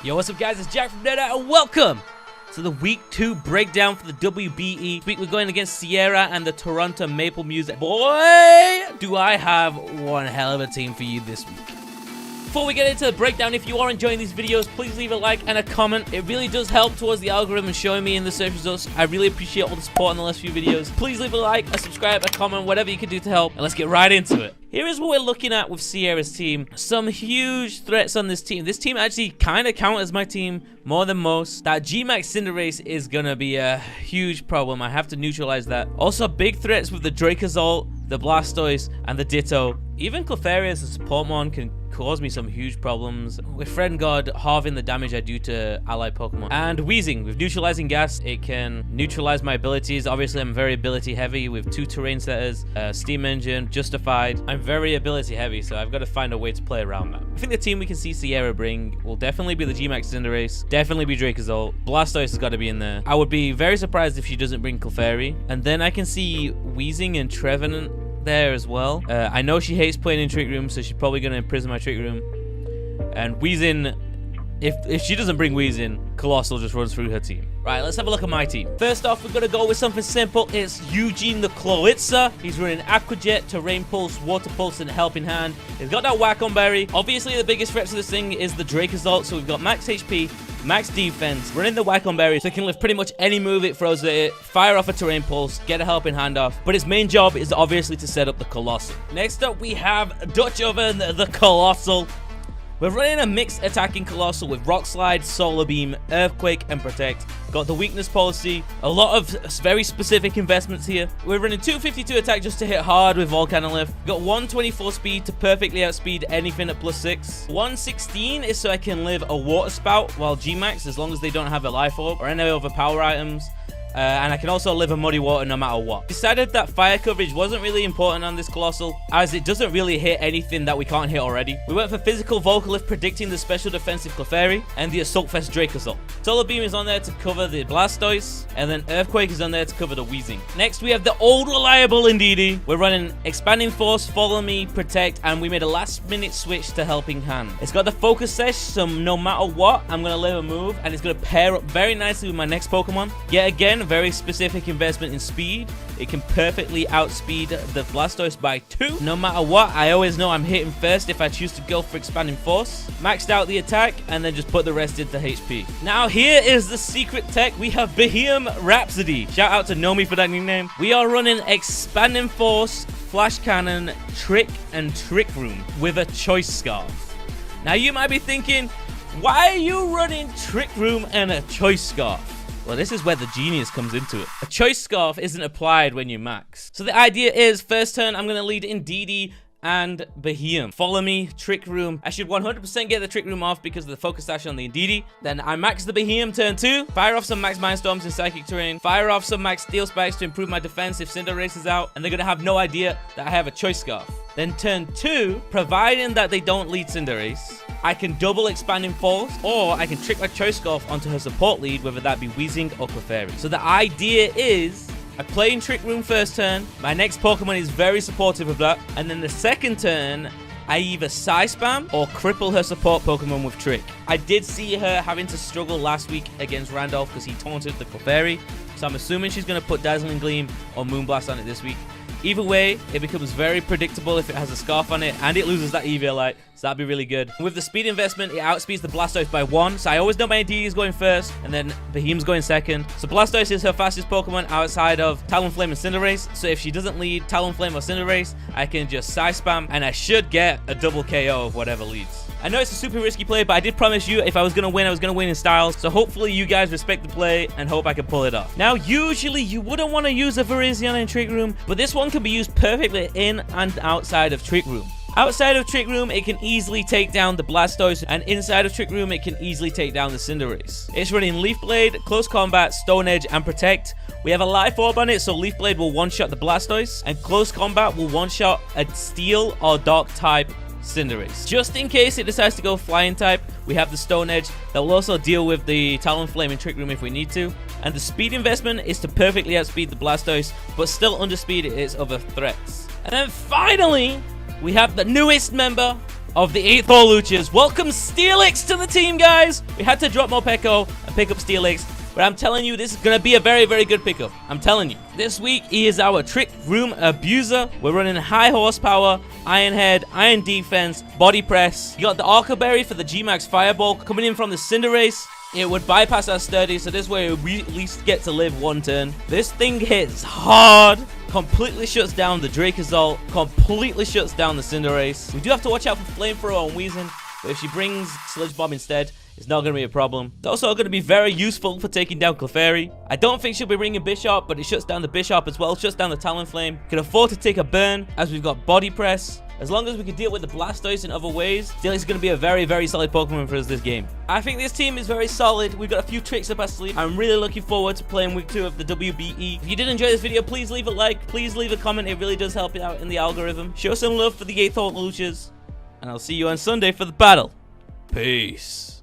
Yo, what's up guys, it's Jack from NerdOut and welcome to the Week 2 breakdown for the WBE. This week we're going against Sierra and the Toronto Maple Mews. Boy, do I have one hell of a team for you this week. Before we get into the breakdown, if you are enjoying these videos, please leave a like and a comment. It really does help towards the algorithm showing me in the search results. I really appreciate all the support in the last few videos. Please leave a like, a subscribe, a comment, whatever you can do to help, and let's get right into it. Here is what we're looking at with Sierra's team. Some huge threats on this team. This team actually kind of counts as my team more than most. That G-Max Cinderace is going to be a huge problem. I have to neutralize that. Also, big threats with the Dracozolt, the Blastoise, and the Ditto. Even Clefairy as a support mon can cause me some huge problems. With Friend God halving the damage I do to allied Pokemon. And Wheezing, with neutralizing gas, it can neutralize my abilities. Obviously, I'm very ability heavy with 2 terrain setters, Steam Engine, Justified. I'm very ability heavy, so I've got to find a way to play around that. I think the team we can see Sierra bring will definitely be the G-Max Cinderace, definitely be Dracozolt. Blastoise has got to be in there. I would be very surprised if she doesn't bring Clefairy. And then I can see Wheezing and Trevenant there as well. I know she hates playing in Trick Room, so she's probably going to imprison my Trick Room. And Wheezing, if she doesn't bring Wheezing, Colossal just runs through her team. Right, let's have a look at my team. First off, we're going to go with something simple. It's Eugene the Clawitzer. He's running Aqua Jet, Terrain Pulse, Water Pulse, and Helping Hand. He's got that Whack-On Berry. Obviously, the biggest threat to this thing is the Dracozolt, so we've got max HP, max defense, running the Whack-On Berry, so it can lift pretty much any move it throws at it, fire off a Terrain Pulse, get a Helping Hand off. But its main job is obviously to set up the Colossal. Next up, we have Dutch Oven the Colossal. We're running a mixed attacking Colossal with Rock Slide, Solar Beam, Earthquake, and Protect. Got the weakness policy. A lot of very specific investments here. We're running 252 attack just to hit hard with Volcano Lift. Got 124 speed to perfectly outspeed anything at +6. 116 is so I can live a Water Spout while G-Max, as long as they don't have a Life Orb or any other power items. And I can also live a Muddy Water no matter what. Decided that fire coverage wasn't really important on this Colossal, as it doesn't really hit anything that we can't hit already. We went for physical Vocalift, predicting the special defensive Clefairy and the Assault Fest Dracozolt. Solar Beam is on there to cover the Blastoise, and then Earthquake is on there to cover the Wheezing. Next, we have the old reliable Indeedee. We're running Expanding Force, Follow Me, Protect, and we made a last-minute switch to Helping Hand. It's got the Focus Sesh, so no matter what, I'm going to live a move, and it's going to pair up very nicely with my next Pokemon. Yet again, very specific investment in speed. It can perfectly outspeed the Blastoise by 2. No matter what, I always know I'm hitting first if I choose to go for Expanding Force. Maxed out the attack and then just put the rest into HP. Now here is the secret tech. We have Behemoth Rhapsody. Shout out to Nomi for that nickname. We are running Expanding Force, Flash Cannon, Trick, and Trick Room with a Choice Scarf. Now you might be thinking, why are you running Trick Room and a Choice Scarf? Well, this is where the genius comes into it. A Choice Scarf isn't applied when you max. So the idea is, first turn, I'm going to lead Indeedee and Behemoth. Follow Me, Trick Room. I should 100% get the Trick Room off because of the Focus Sash on the Indeedee. Then I max the Behemoth turn 2. Fire off some max Mindstorms in Psychic Terrain. Fire off some max Steel Spikes to improve my defense if Cinderace is out. And they're going to have no idea that I have a Choice Scarf. Then turn 2, providing that they don't lead Cinderace, I can double Expanding Force, or I can trick my Choice Scarf onto her support lead, whether that be Wheezing or Clefairy. So the idea is, I play in Trick Room first turn, my next Pokemon is very supportive of that, and then the second turn, I either Psy Spam or cripple her support Pokemon with Trick. I did see her having to struggle last week against Randolph because he taunted the Clefairy, so I'm assuming she's going to put Dazzling Gleam or Moonblast on it this week. Either way, it becomes very predictable if it has a Scarf on it, and it loses that EV Light, so that'd be really good. With the speed investment, it outspeeds the Blastoise by 1, so I always know my Indeedee is going first, and then Behemoth's going second. So Blastoise is her fastest Pokemon outside of Talonflame and Cinderace, so if she doesn't lead Talonflame or Cinderace, I can just Psy Spam, and I should get a double KO of whatever leads. I know it's a super risky play, but I did promise you if I was going to win in styles, so hopefully you guys respect the play and hope I can pull it off. Now, usually you wouldn't want to use a Virizion in Trick Room, but this one can be used perfectly in and outside of Trick Room. Outside of Trick Room, it can easily take down the Blastoise, and inside of Trick Room, it can easily take down the Cinderace. It's running Leaf Blade, Close Combat, Stone Edge, and Protect. We have a Life Orb on it, so Leaf Blade will one-shot the Blastoise, and Close Combat will one-shot a Steel or Dark type Cinderace. Just in case it decides to go Flying type, we have the Stone Edge that will also deal with the Talonflame in Trick Room if we need to. And the speed investment is to perfectly outspeed the Blastoise, but still underspeed its other threats. And then finally, we have the newest member of the 8thHawluchas. Welcome Steelix to the team, guys. We had to drop Morpeko and pick up Steelix, but I'm telling you, this is going to be a very, very good pickup. I'm telling you. This week, he is our Trick Room Abuser. We're running high horsepower, iron head, iron defense, body press. You got the Arcaberry for the G-Max Fireball coming in from the Cinderace. It would bypass our sturdy, so this way we at least get to live one turn. This thing hits hard. Completely shuts down the Dracozolt. Completely shuts down the Cinderace. We do have to watch out for Flamethrower on Weezing, but if she brings Sludge Bomb instead, it's not going to be a problem. It's also going to be very useful for taking down Clefairy. I don't think she'll be bringing Bishop, but it shuts down the Bishop as well. Shuts down the Talonflame. Can afford to take a burn, as we've got Body Press. As long as we can deal with the Blastoise in other ways, Steelix is going to be a very, very solid Pokemon for us this game. I think this team is very solid. We've got a few tricks up our sleeve. I'm really looking forward to playing week 2 of the WBE. If you did enjoy this video, please leave a like. Please leave a comment. It really does help you out in the algorithm. Show some love for the 8thHawluchas. And I'll see you on Sunday for the battle. Peace.